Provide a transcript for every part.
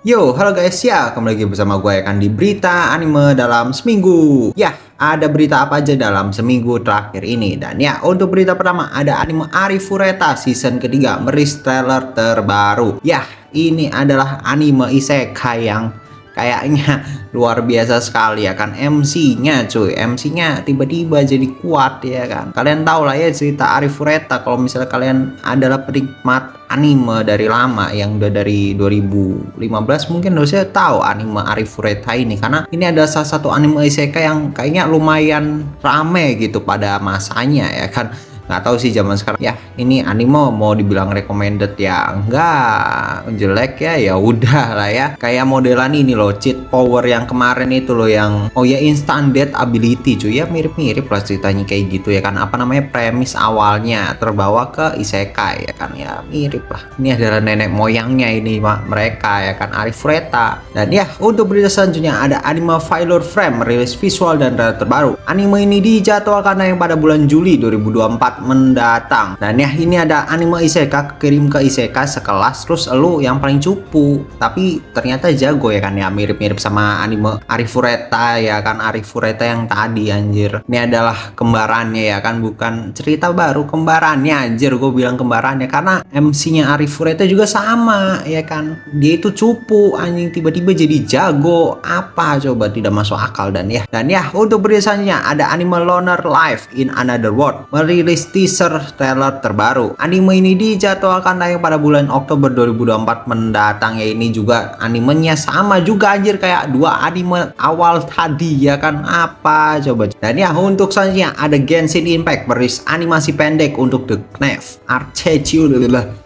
Yo, halo guys ya, kembali lagi bersama gue akan di berita anime dalam seminggu. Ya, ada berita apa aja dalam seminggu terakhir ini? Dan ya, untuk berita pertama ada anime Arifureta season ketiga merilis trailer terbaru. Ya, ini adalah anime isekai yang kayaknya luar biasa sekali ya kan. MC-nya cuy, MC-nya tiba-tiba jadi kuat ya kan. Kalian tahu lah ya cerita Arifureta kalau misalnya kalian adalah penikmat anime dari lama yang udah dari 2015 mungkin harusnya tahu anime Arifureta ini, karena ini adalah salah satu anime isekai yang kayaknya lumayan rame gitu pada masanya ya kan. Nggak tahu sih zaman sekarang ya, ini anime mau dibilang recommended ya enggak, jelek ya udah lah ya. Kayak modelan ini loh, cheat power yang kemarin itu loh, yang instant death ability cuy, ya mirip-mirip lah ceritanya kayak gitu ya kan. Apa namanya, premis awalnya terbawa ke isekai ya kan, ya mirip lah. Ini adalah nenek moyangnya ini mereka ya kan, Arifureta. Dan ya, untuk berita selanjutnya ada anime Failure Frame merilis visual dan trailer terbaru. Anime ini dijadwalkan tayang pada bulan Juli 2024 mendatang. Dan ya, ini ada anime isekai kirim ke isekai sekelas terus elu yang paling cupu, tapi ternyata jago ya kan, ya mirip-mirip sama anime Arifureta ya kan. Arifureta yang tadi anjir, ini adalah kembarannya ya kan, bukan cerita baru, kembarannya anjir, gue bilang kembarannya karena MC-nya Arifureta juga sama ya kan. Dia itu cupu anjing, tiba-tiba jadi jago, apa coba, tidak masuk akal. Dan ya, untuk berita selanjutnya ada anime Loner Life in Another World merilis teaser trailer terbaru. Anime ini dijadwalkan tayang pada bulan Oktober 2024 mendatang ya. Ini juga animenya sama juga anjir kayak dua anime awal tadi ya kan, apa coba. Dan ya, untuk selanjutnya ada Genshin Impact merilis animasi pendek untuk The Knave Architecture,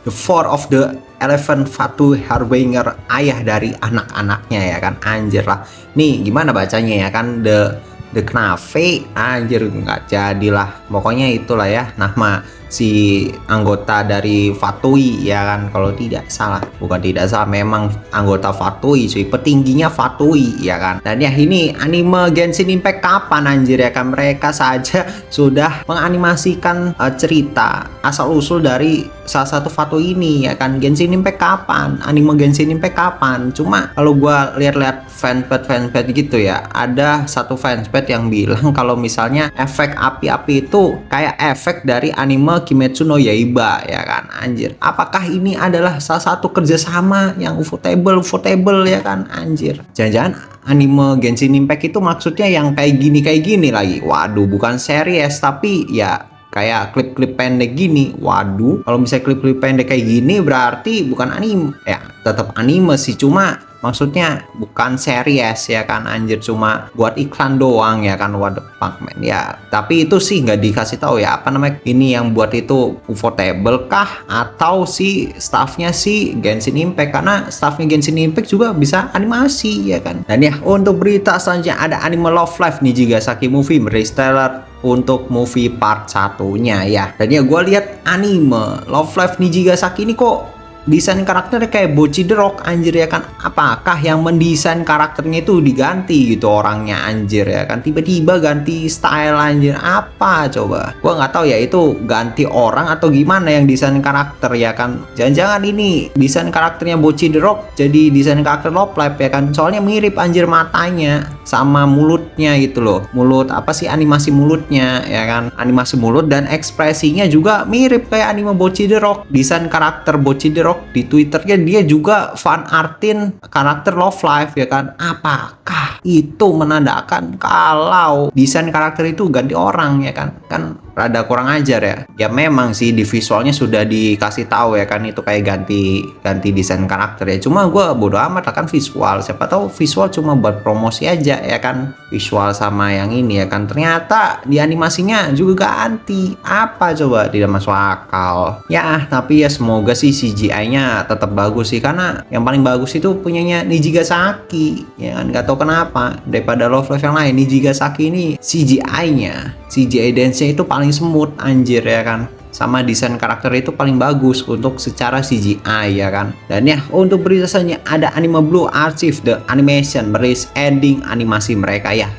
the Four of the 11 Fatu Harbinger, ayah dari anak-anaknya ya kan, anjir lah. Nih gimana bacanya ya kan, The Knave, anjir nggak jadilah. Pokoknya itulah ya nama si anggota dari Fatui ya kan, kalau tidak salah, bukan tidak salah, memang anggota Fatui cuy, petingginya Fatui ya kan. Dan ya, ini anime Genshin Impact kapan anjir ya kan, mereka saja sudah menganimasikan cerita asal usul dari salah satu Fatui ini ya kan. Genshin Impact kapan, anime Genshin Impact kapan? Cuma kalau gua lihat-lihat fanpage gitu ya, ada satu fanpage yang bilang kalau misalnya efek api-api itu kayak efek dari anime Kimetsu no Yaiba ya kan, anjir. Apakah ini adalah salah satu kerjasama yang ufotable ya kan, anjir. Jangan-jangan anime Genshin Impact itu maksudnya yang kayak gini lagi. Waduh, bukan series tapi ya kayak klip-klip pendek gini. Waduh, kalau misalnya klip-klip pendek kayak gini berarti bukan anime. Ya, tetap anime sih, cuma maksudnya bukan series ya kan, anjir, cuma buat iklan doang ya kan. What the fuck man ya. Tapi itu sih nggak dikasih tahu ya, apa namanya, ini yang buat itu Ufotable kah atau si staffnya si Genshin Impact, karena staffnya Genshin Impact juga bisa animasi ya kan. Dan ya, untuk berita selanjutnya ada anime Love Live Nijigasaki Movie merilis trailer untuk movie part satunya ya. Dan ya, gue lihat anime Love Live Nijigasaki ini kok desain karakternya kayak Bocchi the Rock anjir ya kan. Apakah yang mendesain karakternya itu diganti gitu orangnya anjir ya kan, tiba-tiba ganti style anjir, apa coba. Gua nggak tahu ya itu ganti orang atau gimana yang desain karakter ya kan. Jangan-jangan ini desain karakternya Bocchi the Rock jadi desain karakter Love Live ya kan, soalnya mirip anjir matanya sama mulutnya gitu loh. Mulut apa sih, animasi mulutnya ya kan, animasi mulut dan ekspresinya juga mirip kayak anime Bocchi the Rock. Desain karakter Bocchi the Rock di Twitternya dia juga fan artin karakter Love Live ya kan. Apakah itu menandakan kalau desain karakter itu ganti orang ya kan? Kan rada kurang ajar ya. Ya memang sih di visualnya sudah dikasih tahu ya kan, itu kayak ganti desain karakter ya. Cuma gue bodo amat lah kan visual. Siapa tahu visual cuma buat promosi aja ya kan, visual sama yang ini ya kan. Ternyata di animasinya juga ganti. Apa coba, tidak masuk akal. Ya tapi ya semoga sih CGI-nya tetap bagus sih, karena yang paling bagus itu punyanya Nijigasaki ya kan. Gak tau kenapa daripada Love Live yang lain, Nijigasaki ini CGI dance-nya itu paling smooth anjir ya kan, sama desain karakter itu paling bagus untuk secara CGI ya kan. Dan ya, untuk berita selanjutnya ada anime Blue Archive The Animation merilis ending animasi mereka ya.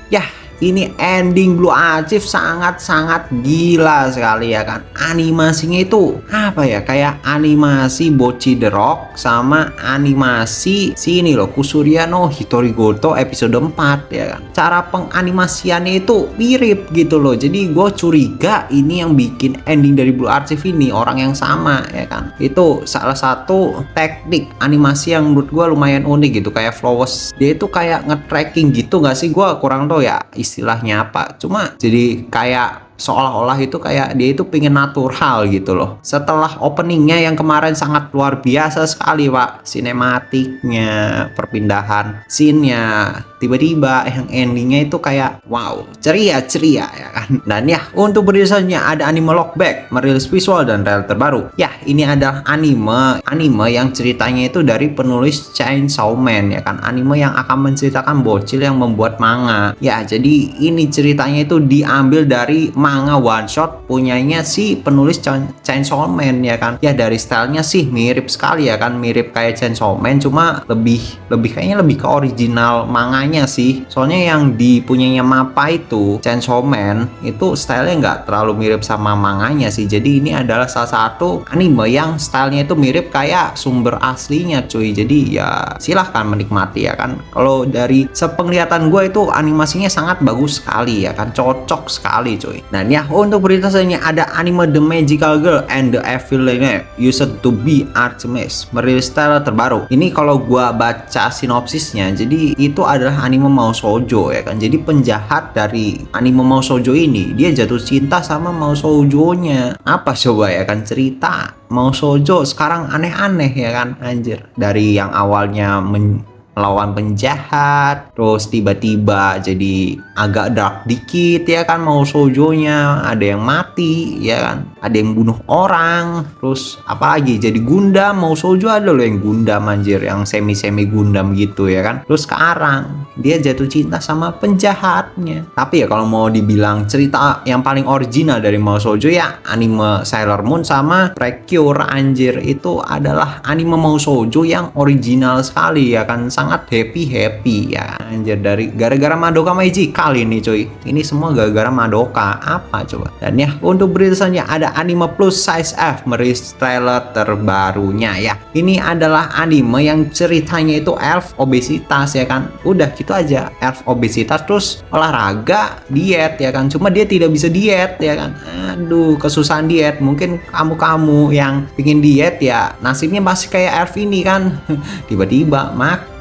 ini ending Blue Archive sangat-sangat gila sekali ya kan. Animasinya itu apa ya, kayak animasi Bocchi the Rock sama animasi sini loh Kusuria no Hitorigoto episode 4 ya kan. Cara penganimasiannya itu mirip gitu loh. Jadi gue curiga ini yang bikin ending dari Blue Archive ini orang yang sama ya kan. Itu salah satu teknik animasi yang menurut gue lumayan unik gitu, kayak Flowers. Dia itu kayak nge-tracking gitu gak sih? Gue kurang tahu ya istilahnya apa. Cuma jadi kayak seolah-olah itu kayak dia itu pengen natural gitu loh. Setelah openingnya yang kemarin sangat luar biasa sekali pak, sinematiknya, perpindahan scene-nya, tiba-tiba yang endingnya itu kayak wow, ceria ya kan. Dan ya untuk berikutnya ada anime Lockback, merilis visual dan trailer terbaru. Ya ini adalah anime yang ceritanya itu dari penulis Chainsaw Man ya kan, anime yang akan menceritakan bocil yang membuat manga. Ya jadi ini ceritanya itu diambil dari manga one shot punyanya si penulis Chainsaw Man ya kan. Ya dari stylenya sih mirip sekali ya kan, mirip kayak Chainsaw Man, cuma lebih kayaknya lebih ke original manganya sih. Soalnya yang dipunyanya Mappa itu Chainsaw Man itu stylenya nggak terlalu mirip sama manganya sih. Jadi ini adalah salah satu anime yang stylenya itu mirip kayak sumber aslinya cuy. Jadi ya silahkan menikmati ya kan. Kalau dari sepenglihatan gue itu animasinya sangat bagus sekali ya kan, cocok sekali cuy. Dan ya untuk berita selanjutnya ada anime The Magical Girl and the Evil Lady Used to Be Artemis, merilis trailer terbaru. Ini kalau gua baca sinopsisnya, jadi itu adalah anime Mao Shoujo ya kan. Jadi penjahat dari anime Mao Shoujo ini dia jatuh cinta sama Mao Shoujo-nya. Apa coba ya kan cerita Mao Shoujo sekarang aneh-aneh ya kan, anjir. Dari yang awalnya melawan penjahat, terus tiba-tiba jadi agak dark dikit ya kan Mao Shoujo-nya, ada yang mati ya kan, ada yang bunuh orang, terus apalagi jadi Gundam. Mao Shoujo ada loh yang Gundam anjir, yang semi Gundam gitu ya kan. Terus sekarang dia jatuh cinta sama penjahatnya. Tapi ya kalau mau dibilang cerita yang paling original dari Mao Shoujo ya anime Sailor Moon sama Precure anjir. Itu adalah anime Mao Shoujo yang original sekali ya kan, sangat happy ya anjir. Dari gara-gara Madoka Magical ini cuy, ini semua gara-gara Madoka apa coba. Dan ya untuk berita selanjutnya ada anime Plus Size F, merilis trailer terbarunya ya. Ini adalah anime yang ceritanya itu elf obesitas ya kan, udah gitu aja, elf obesitas terus olahraga diet ya kan. Cuma dia tidak bisa diet ya kan, aduh kesusahan diet. Mungkin kamu yang pingin diet ya nasibnya masih kayak elf ini kan. Tiba-tiba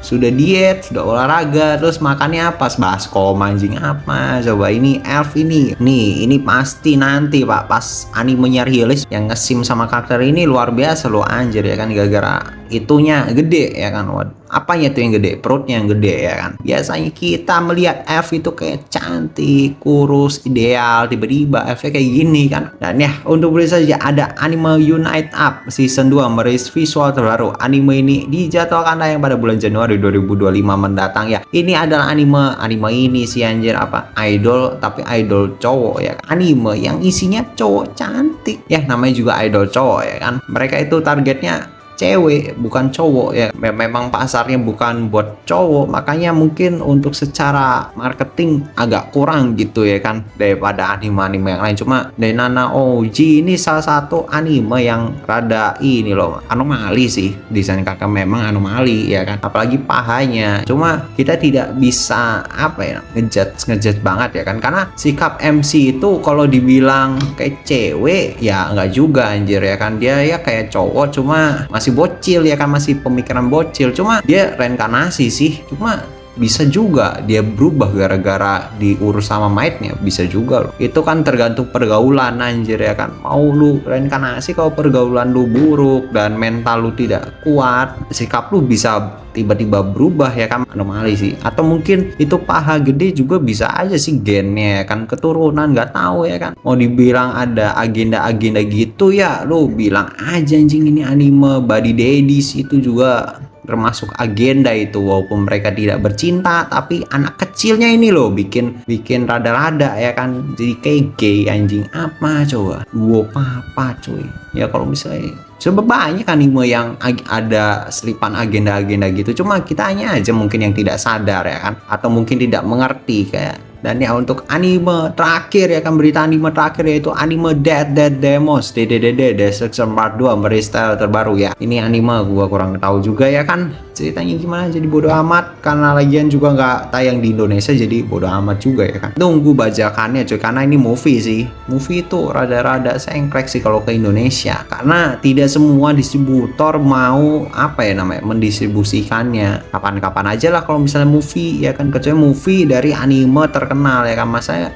sudah diet, sudah olahraga, terus makannya apa? Baskom anjing apa? Coba ini elf ini. Nih, ini pasti nanti Pak pas animenya rilis yang ngesim sama karakter ini luar biasa loh anjir ya kan, gara-gara itunya gede ya kan. Apanya tuh yang gede? Perutnya yang gede ya kan. Biasanya kita melihat elf itu kayak cantik, kurus, ideal, tiba-tiba elfnya kayak gini kan. Dan ya untuk berita saja ada anime Unite Up season 2 merilis visual terbaru. Anime ini dijadwalkan tayang pada bulan Januari 2025 mendatang ya. Ini adalah anime ini sih anjir apa? Idol, tapi idol cowok ya kan. Anime yang isinya cowok cantik. Ya namanya juga idol cowok ya kan. Mereka itu targetnya cewek bukan cowok ya. Memang pasarnya bukan buat cowok, makanya mungkin untuk secara marketing agak kurang gitu ya kan daripada anime-anime yang lain. Cuma Denana OG ini salah satu anime yang rada ini loh, anomali sih. Desain kakak memang anomali ya kan, apalagi pahanya. Cuma kita tidak bisa apa ya, ngejudge banget ya kan, karena sikap MC itu kalau dibilang kayak cewek ya nggak juga anjir ya kan. Dia ya kayak cowok cuma masih bocil ya kan, masih pemikiran bocil. Cuma dia reinkarnasi sih, cuma bisa juga dia berubah gara-gara diurus sama maidnya, bisa juga loh. Itu kan tergantung pergaulan anjir ya kan. Mau lu reinkarnasi kalau pergaulan lu buruk dan mental lu tidak kuat, sikap lu bisa tiba-tiba berubah ya kan, anomali sih. Atau mungkin itu paha gede juga bisa aja sih gennya ya kan, keturunan nggak tahu ya kan. Mau dibilang ada agenda-agenda gitu ya lu bilang aja anjing, ini anime body daddies itu juga termasuk agenda itu, walaupun mereka tidak bercinta tapi anak kecilnya ini loh bikin rada-rada ya kan, jadi kayak gay anjing apa coba. Papa cuy ya. Kalau misalnya coba banyak anime yang ada selipan agenda-agenda gitu, cuma kita hanya aja mungkin yang tidak sadar ya kan, atau mungkin tidak mengerti. Kayak Dan ya untuk anime terakhir ya kan, berita anime terakhir yaitu anime Dead Demons DDDD Destruction Part 2 merestyle terbaru ya. Ini anime gua kurang tahu juga ya kan ceritanya gimana, jadi bodo amat karena lagian juga nggak tayang di Indonesia jadi bodo amat juga ya kan. Tunggu bajakannya cuy, karena ini movie sih. Movie itu rada-rada sengklek sih kalau ke Indonesia karena tidak semua distributor mau apa ya namanya mendistribusikannya. Kapan-kapan aja lah kalau misalnya movie ya kan, kecuali movie dari anime terkenal ya kan. Masanya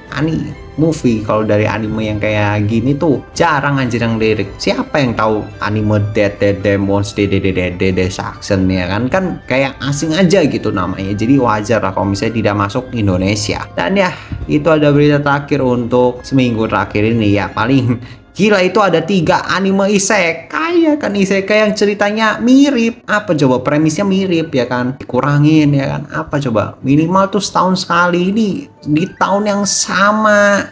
movie kalau dari anime yang kayak gini tuh jarang anjir yang lirik. Siapa yang tahu anime Dead Demons DDDD Destruction ya kan kayak asing aja gitu namanya. Jadi wajar lah kalau misalnya tidak masuk Indonesia. Dan ya itu ada berita terakhir untuk seminggu terakhir ini ya. Paling gila itu ada 3 anime isekai ya kan, isekai yang ceritanya mirip. Apa coba premisnya mirip ya kan, dikurangin ya kan, apa coba minimal tuh setahun sekali ini di tahun yang sama.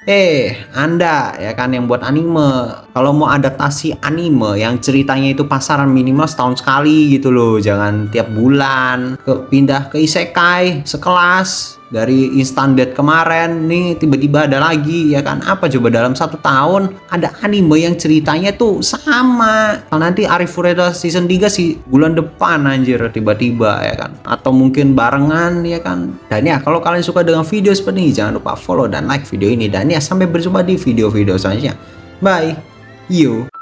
Anda ya kan yang buat anime, kalau mau adaptasi anime yang ceritanya itu pasaran minimal setahun sekali gitu loh, jangan tiap bulan pindah ke isekai sekelas. Dari Instant Death kemarin nih tiba-tiba ada lagi ya kan. Apa coba dalam 1 tahun ada anime yang ceritanya tuh sama. Kalau nanti Arifureta season 3 sih bulan depan anjir tiba-tiba ya kan, atau mungkin barengan ya kan. Dan ya kalau kalian suka dengan video seperti ini jangan lupa follow dan like video ini. Dan ya sampai berjumpa di video-video selanjutnya. Bye. You.